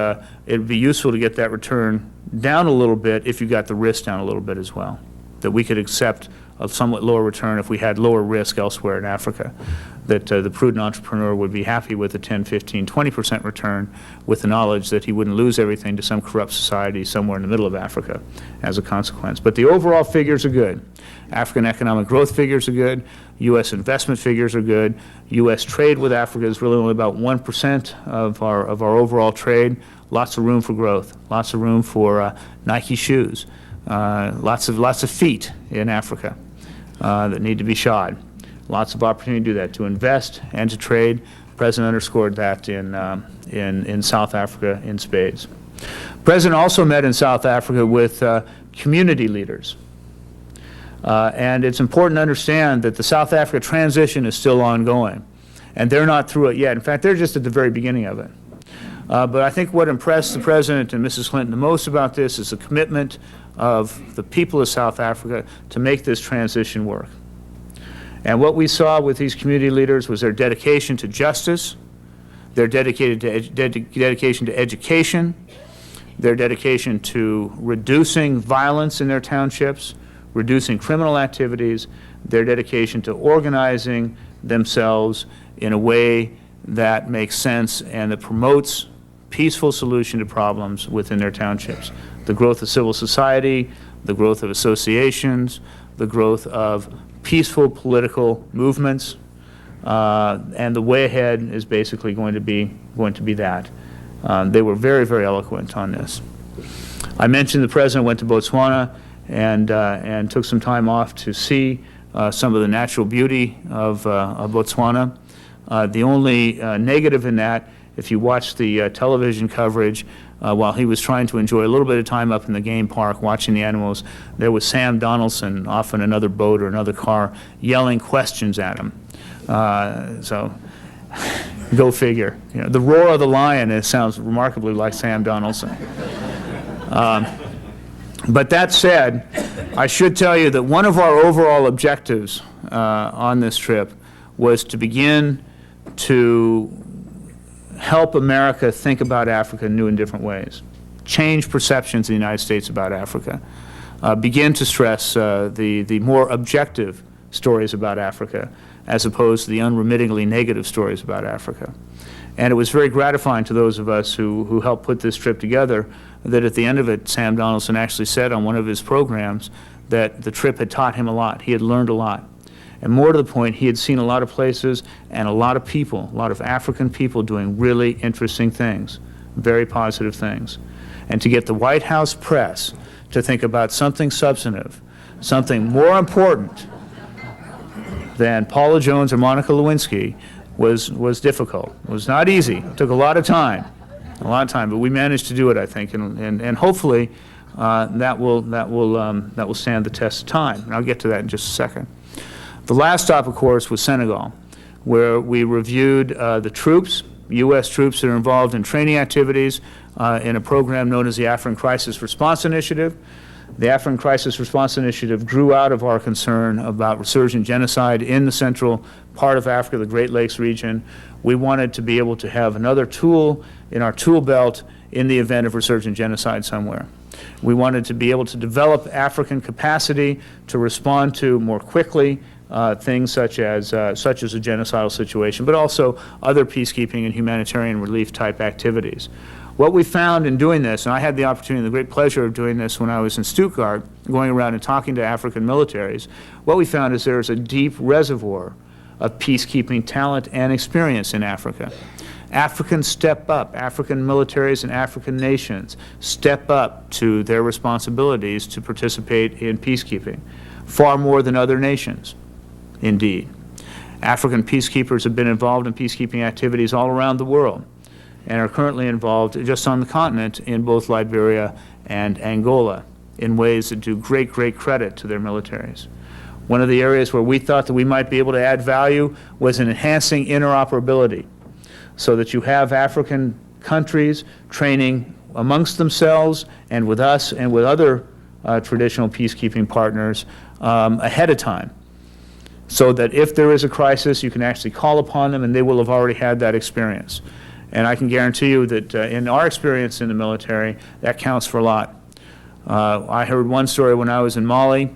it would be useful to get that return down a little bit if you got the risk down a little bit as well. that we could accept a somewhat lower return if we had lower risk elsewhere in Africa, that the prudent entrepreneur would be happy with a 10, 15, 20% return with the knowledge that he wouldn't lose everything to some corrupt society somewhere in the middle of Africa as a consequence. But the overall figures are good. African economic growth figures are good. U.S. investment figures are good. U.S. trade with Africa is really only about 1% of our overall trade. Lots of room for growth. Lots of room for Nike shoes. Lots of feet in Africa that need to be shod. Lots of opportunity to do that, to invest and to trade. The President underscored that in South Africa in spades. The President also met in South Africa with community leaders. And it's important to understand that the South Africa transition is still ongoing. And they're not through it yet. In fact, they're just at the very beginning of it. But I think what impressed the President and Mrs. Clinton the most about this is the commitment of the people of South Africa to make this transition work. And what we saw with these community leaders was their dedication to justice, their dedication to education, their dedication to reducing violence in their townships, reducing criminal activities, their dedication to organizing themselves in a way that makes sense and that promotes peaceful solution to problems within their townships. The growth of civil society, the growth of associations, the growth of peaceful political movements, and the way ahead is basically going to be that. They were very, very eloquent on this. I mentioned the President went to Botswana and took some time off to see some of the natural beauty of Botswana. The only negative in that, if you watch the television coverage, while he was trying to enjoy a little bit of time up in the game park watching the animals, there was Sam Donaldson off in another boat or another car yelling questions at him. So go figure. You know, the roar of the lion, it sounds remarkably like Sam Donaldson. But that said, I should tell you that one of our overall objectives on this trip was to begin to help America think about Africa in new and different ways, change perceptions in the United States about Africa, begin to stress the more objective stories about Africa as opposed to the unremittingly negative stories about Africa. And it was very gratifying to those of us who helped put this trip together that at the end of it, Sam Donaldson actually said on one of his programs that the trip had taught him a lot. He had learned a lot. And more to the point, he had seen a lot of places and a lot of people, a lot of African people doing really interesting things, very positive things. And to get the White House press to think about something substantive, something more important than Paula Jones or Monica Lewinsky was difficult. It was not easy. It took a lot of time, but we managed to do it, I think, and hopefully that will stand the test of time. And I'll get to that in just a second. The last stop, of course, was Senegal, where we reviewed the troops, U.S. troops that are involved in training activities in a program known as the African Crisis Response Initiative. The African Crisis Response Initiative grew out of our concern about resurgent genocide in the central part of Africa, the Great Lakes region. We wanted to be able to have another tool in our tool belt in the event of resurgent genocide somewhere. We wanted to be able to develop African capacity to respond to more quickly things such as a genocidal situation, but also other peacekeeping and humanitarian relief type activities. What we found in doing this, and I had the opportunity, the great pleasure of doing this when I was in Stuttgart, going around and talking to African militaries, what we found is there is a deep reservoir of peacekeeping talent and experience in Africa. Africans step up, African militaries and African nations step up to their responsibilities to participate in peacekeeping, far more than other nations, indeed. African peacekeepers have been involved in peacekeeping activities all around the world and are currently involved just on the continent in both Liberia and Angola in ways that do great, great credit to their militaries. One of the areas where we thought that we might be able to add value was in enhancing interoperability so that you have African countries training amongst themselves and with us and with other traditional peacekeeping partners ahead of time, so that if there is a crisis, you can actually call upon them and they will have already had that experience. And I can guarantee you that in our experience in the military, that counts for a lot. I heard one story when I was in Mali.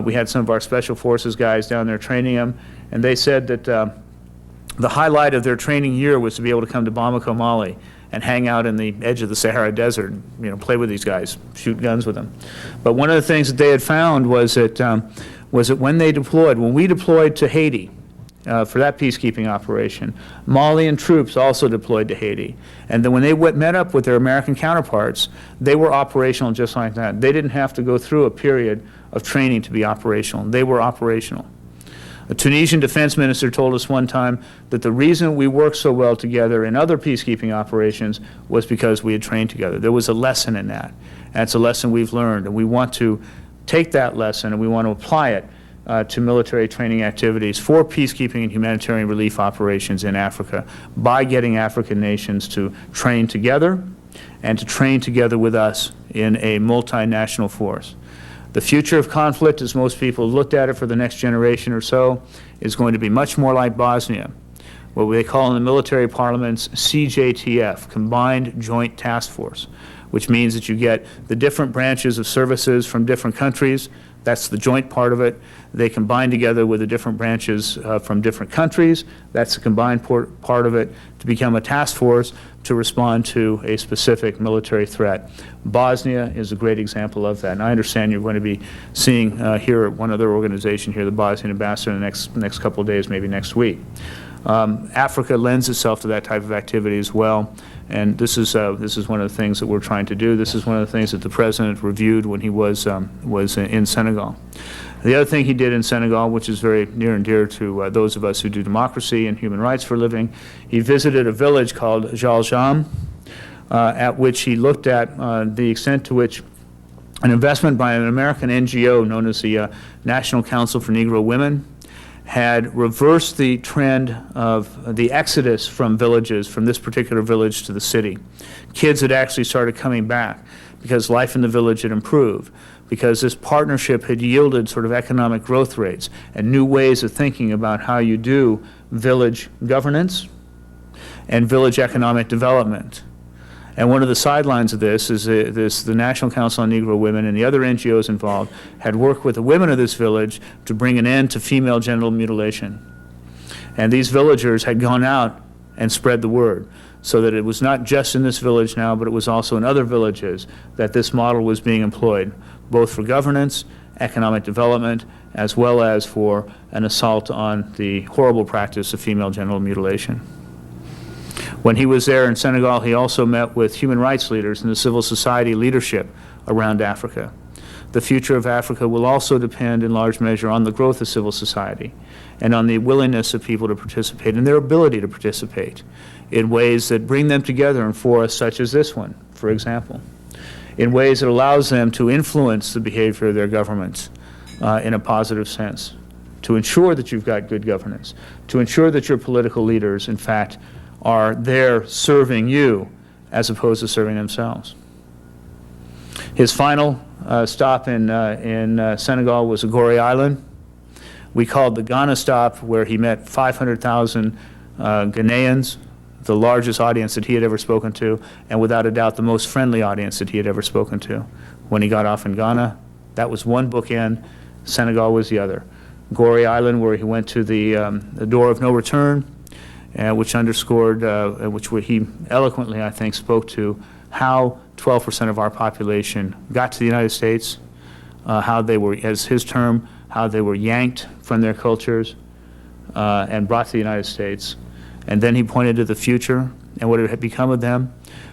We had some of our special forces guys down there training them, and they said that the highlight of their training year was to be able to come to Bamako, Mali, and hang out in the edge of the Sahara Desert, play with these guys, shoot guns with them. But one of the things that they had found was that when we deployed to Haiti for that peacekeeping operation, Malian troops also deployed to Haiti. And then when they met up with their American counterparts, they were operational just like that. They didn't have to go through a period of training to be operational. They were operational. A Tunisian defense minister told us one time that the reason we worked so well together in other peacekeeping operations was because we had trained together. There was a lesson in that. And it's a lesson we've learned, and we want to take that lesson and we want to apply it to military training activities for peacekeeping and humanitarian relief operations in Africa by getting African nations to train together and to train together with us in a multinational force. The future of conflict, as most people looked at it for the next generation or so, is going to be much more like Bosnia, what they call in the military parlance CJTF, Combined Joint Task Force, which means that you get the different branches of services from different countries. That's the joint part of it. They combine together with the different branches from different countries. That's the combined part of it to become a task force to respond to a specific military threat. Bosnia is a great example of that. And I understand you're going to be seeing here at one other organization here, the Bosnian ambassador, in the next couple of days, maybe next week. Africa lends itself to that type of activity as well, and this is one of the things that we're trying to do. This is one of the things that the president reviewed when he was in Senegal. The other thing he did in Senegal, which is very near and dear to those of us who do democracy and human rights for a living, he visited a village called Jaljam, at which he looked at the extent to which an investment by an American NGO known as the National Council for Negro Women had reversed the trend of the exodus from villages, from this particular village to the city. Kids had actually started coming back because life in the village had improved, because this partnership had yielded sort of economic growth rates and new ways of thinking about how you do village governance and village economic development. And one of the sidelines of this is the National Council on Negro Women and the other NGOs involved had worked with the women of this village to bring an end to female genital mutilation. And these villagers had gone out and spread the word, so that it was not just in this village now, but it was also in other villages that this model was being employed, both for governance, economic development, as well as for an assault on the horrible practice of female genital mutilation. When he was there in Senegal, he also met with human rights leaders and the civil society leadership around Africa. The future of Africa will also depend in large measure on the growth of civil society and on the willingness of people to participate and their ability to participate in ways that bring them together in forests such as this one, for example, in ways that allows them to influence the behavior of their governments in a positive sense, to ensure that you've got good governance, to ensure that your political leaders, in fact, are there serving you as opposed to serving themselves. His final stop in Senegal was Agori Island. We called the Ghana stop, where he met 500,000 Ghanaians, the largest audience that he had ever spoken to, and without a doubt the most friendly audience that he had ever spoken to. When he got off in Ghana, that was one bookend, Senegal was the other. Agori Island, where he went to the door of no return, which underscored, which he eloquently, I think, spoke to how 12% of our population got to the United States, how they were, as his term, how they were yanked from their cultures and brought to the United States. And then he pointed to the future and what had become of them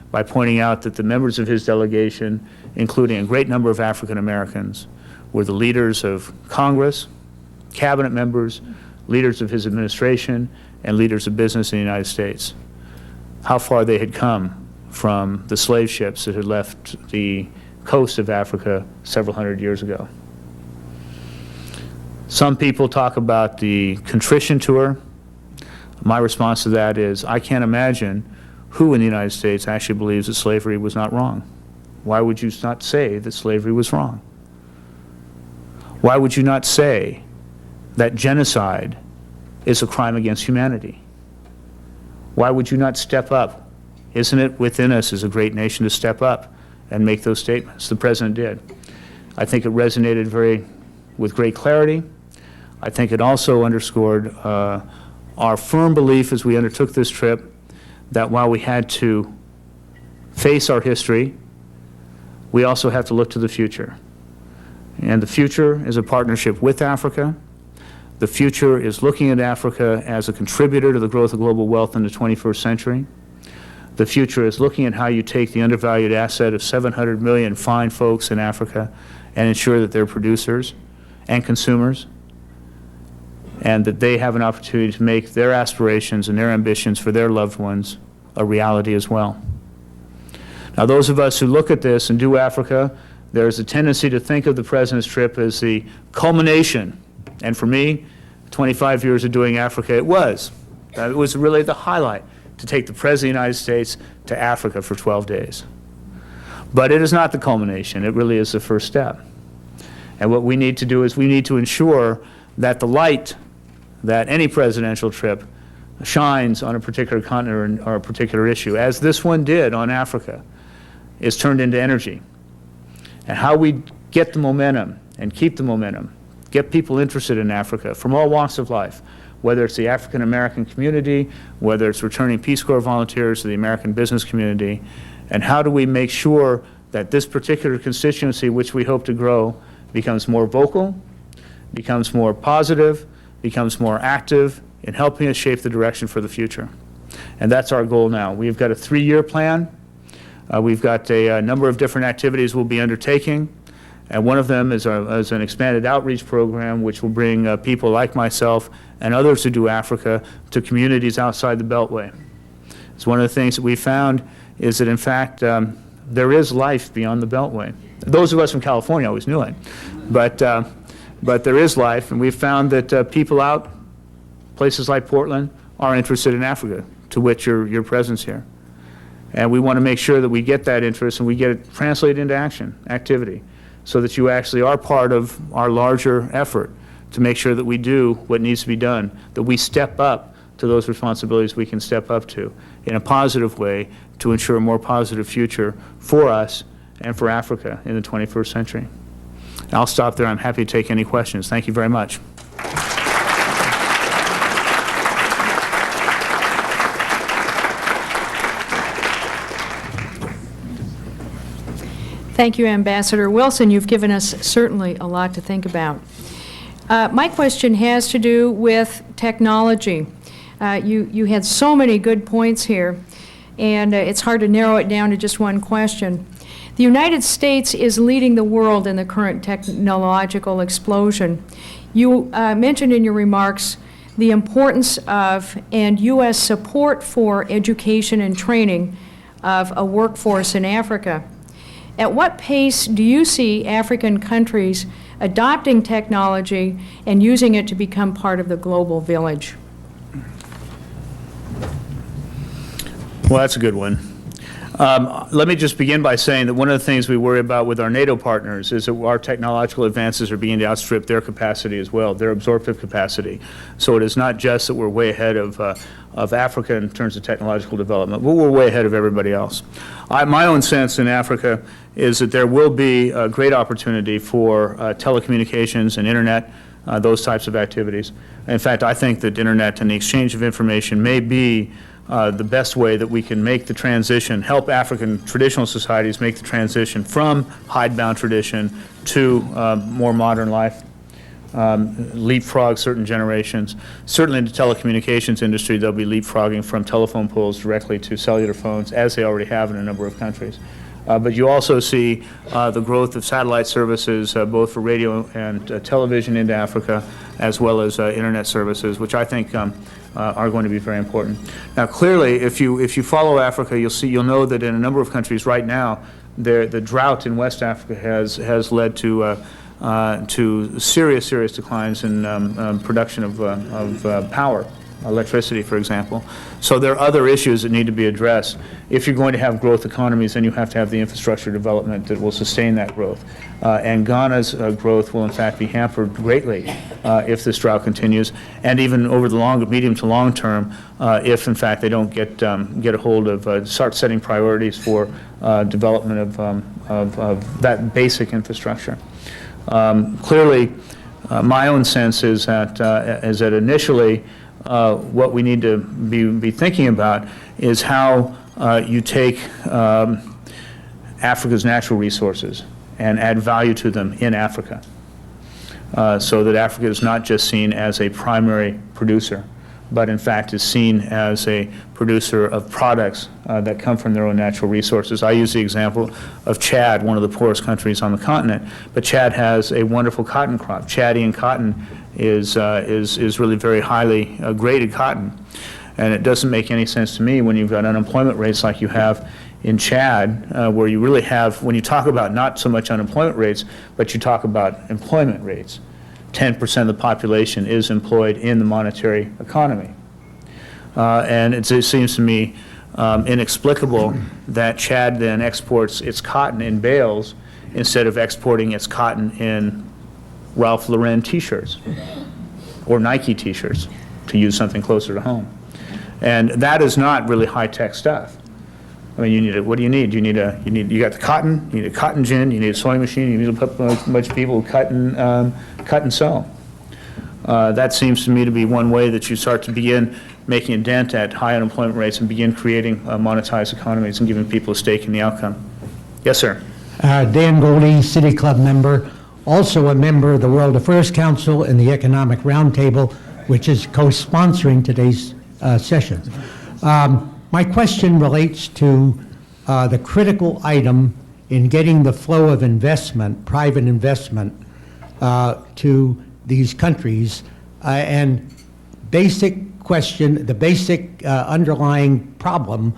by pointing out that the members of his delegation, including a great number of African Americans, were the leaders of Congress, cabinet members, leaders of his administration, and leaders of business in the United States. How far they had come from the slave ships that had left the coast of Africa several hundred years ago. Some people talk about the contrition tour. My response to that is, I can't imagine who in the United States actually believes that slavery was not wrong. Why would you not say that slavery was wrong? Why would you not say that genocide is a crime against humanity? Why would you not step up? Isn't it within us as a great nation to step up and make those statements? The president did. I think it resonated very with great clarity. I think it also underscored our firm belief as we undertook this trip that while we had to face our history, we also have to look to the future. And the future is a partnership with Africa. The future is looking at Africa as a contributor to the growth of global wealth in the 21st century. The future is looking at how you take the undervalued asset of 700 million fine folks in Africa and ensure that they're producers and consumers, and that they have an opportunity to make their aspirations and their ambitions for their loved ones a reality as well. Now, those of us who look at this and do Africa, there's a tendency to think of the President's trip as the culmination. And for me, 25 years of doing Africa, it was. It was really the highlight, to take the President of the United States to Africa for 12 days. But it is not the culmination. It really is the first step. And what we need to do is we need to ensure that the light that any presidential trip shines on a particular continent or a particular issue, as this one did on Africa, is turned into energy. And how we get the momentum and keep the momentum, get people interested in Africa from all walks of life, whether it's the African American community, whether it's returning Peace Corps volunteers to the American business community, and how do we make sure that this particular constituency, which we hope to grow, becomes more vocal, becomes more positive, becomes more active in helping us shape the direction for the future. And that's our goal now. We've got a 3-year plan. We've got a number of different activities we'll be undertaking. And one of them is an expanded outreach program, which will bring people like myself and others who do Africa to communities outside the Beltway. It's one of the things that we found is that, in fact, there is life beyond the Beltway. Those of us from California always knew it. But there is life, and we've found that people out, places like Portland, are interested in Africa, to which your presence here. And we want to make sure that we get that interest and we get it translated into activity, so that you actually are part of our larger effort to make sure that we do what needs to be done, that we step up to those responsibilities we can step up to in a positive way to ensure a more positive future for us and for Africa in the 21st century. And I'll stop there. I'm happy to take any questions. Thank you very much. Thank you, Ambassador Wilson. You've given us certainly a lot to think about. My question has to do with technology. You had so many good points here, and it's hard to narrow it down to just one question. The United States is leading the world in the current technological explosion. You mentioned in your remarks the importance of and U.S. support for education and training of a workforce in Africa. At what pace do you see African countries adopting technology and using it to become part of the global village? Well, that's a good one. Let me just begin by saying that one of the things we worry about with our NATO partners is that our technological advances are beginning to outstrip their capacity as well, their absorptive capacity. So it is not just that we're way ahead of Africa in terms of technological development, but we're way ahead of everybody else. My own sense in Africa is that there will be a great opportunity for telecommunications and internet, those types of activities. In fact, I think that internet and the exchange of information may be the best way that we can make the transition, help African traditional societies make the transition from hidebound tradition to more modern life, leapfrog certain generations. Certainly in the telecommunications industry, they'll be leapfrogging from telephone poles directly to cellular phones, as they already have in a number of countries. But you also see the growth of satellite services, both for radio and television into Africa, as well as internet services, which I think are going to be very important. Now, clearly, if you follow Africa, you'll know that in a number of countries right now, the drought in West Africa has led to serious declines in production of power. Electricity, for example. So there are other issues that need to be addressed. If you're going to have growth economies, then you have to have the infrastructure development that will sustain that growth. And Ghana's growth will in fact be hampered greatly if this drought continues, and even over the medium to long term, if in fact they don't get a hold of, start setting priorities for development of that basic infrastructure. Clearly, my own sense is that initially what we need to be thinking about is how you take Africa's natural resources and add value to them in Africa, so that Africa is not just seen as a primary producer, but in fact is seen as a producer of products that come from their own natural resources. I use the example of Chad, one of the poorest countries on the continent, but Chad has a wonderful cotton crop. Chadian cotton is really very highly graded cotton, and it doesn't make any sense to me when you've got unemployment rates like you have in Chad, where you really have, when you talk about not so much unemployment rates, but you talk about employment rates. 10% of the population is employed in the monetary economy. And it seems to me inexplicable that Chad then exports its cotton in bales instead of exporting its cotton in Ralph Lauren t-shirts or Nike t-shirts, to use something closer to home. And that is not really high-tech stuff. I mean, you need what do you need? You got the cotton, you need a cotton gin, you need a sewing machine, you need a bunch of people who cut and sew. That seems to me to be one way that you start to begin making a dent at high unemployment rates and begin creating monetized economies and giving people a stake in the outcome. Yes, sir. Dan Goldie, City Club member, also a member of the World Affairs Council and the Economic Roundtable, which is co-sponsoring today's session. My question relates to the critical item in getting the flow of investment, private investment, to these countries, and basic question, the basic underlying problem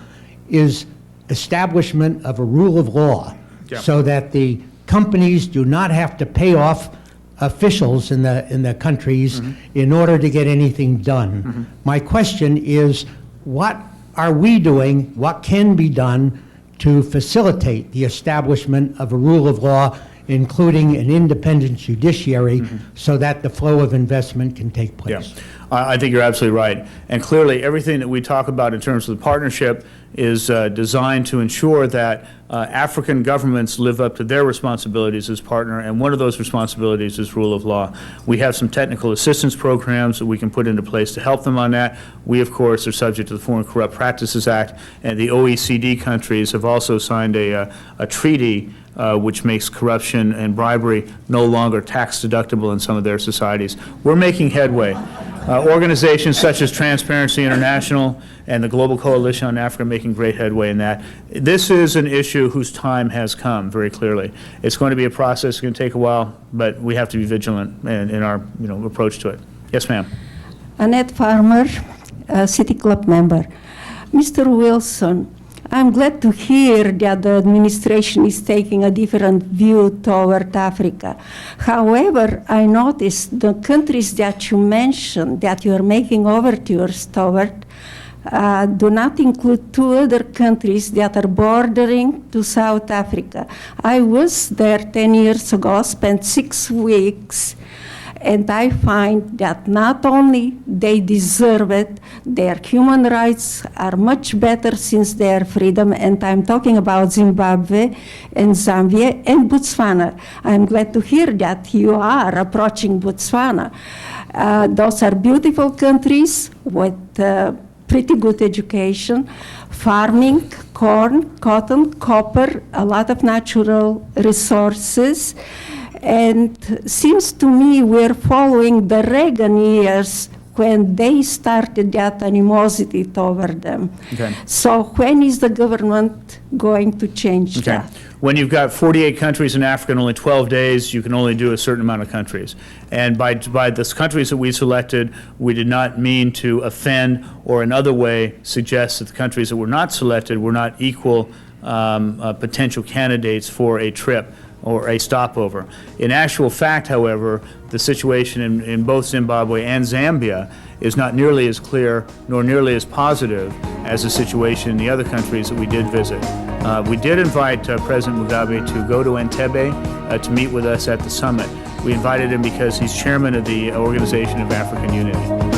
is establishment of a rule of law, so that the companies do not have to pay off officials in the countries in order to get anything done. My question is, what are we doing, what can be done to facilitate the establishment of a rule of law, including an independent judiciary, so that the flow of investment can take place? Yeah. I think you're absolutely right. And clearly, everything that we talk about in terms of the partnership is designed to ensure that African governments live up to their responsibilities as partner, and one of those responsibilities is rule of law. We have some technical assistance programs that we can put into place to help them on that. We, of course, are subject to the Foreign Corrupt Practices Act, and the OECD countries have also signed a treaty which makes corruption and bribery no longer tax deductible in some of their societies. We're making headway. Organizations such as Transparency International and the Global Coalition on Africa are making great headway in that. This is an issue whose time has come, very clearly. It's going to be a process, it's going to take a while, but we have to be vigilant in our approach to it. Yes, ma'am. Annette Farmer, City Club member. Mr. Wilson, I'm glad to hear that the administration is taking a different view toward Africa. However, I noticed the countries that you mentioned, that you're making overtures toward, do not include two other countries that are bordering to South Africa. I was there 10 years ago, spent 6 weeks, and I find that not only they deserve it, their human rights are much better since their freedom, and I'm talking about Zimbabwe and Zambia and Botswana. I'm glad to hear that you are approaching Botswana. Those are beautiful countries with pretty good education, farming, corn, cotton, copper, a lot of natural resources. And seems to me we're following the Reagan years when they started that animosity toward them. Okay. So when is the government going to change that? When you've got 48 countries in Africa in only 12 days, you can only do a certain amount of countries. And by the countries that we selected, we did not mean to offend or in other way suggest that the countries that were not selected were not equal potential candidates for a trip or a stopover. In actual fact, however, the situation in both Zimbabwe and Zambia is not nearly as clear nor nearly as positive as the situation in the other countries that we did visit. We did invite President Mugabe to go to Entebbe to meet with us at the summit. We invited him because he's chairman of the Organization of African Unity.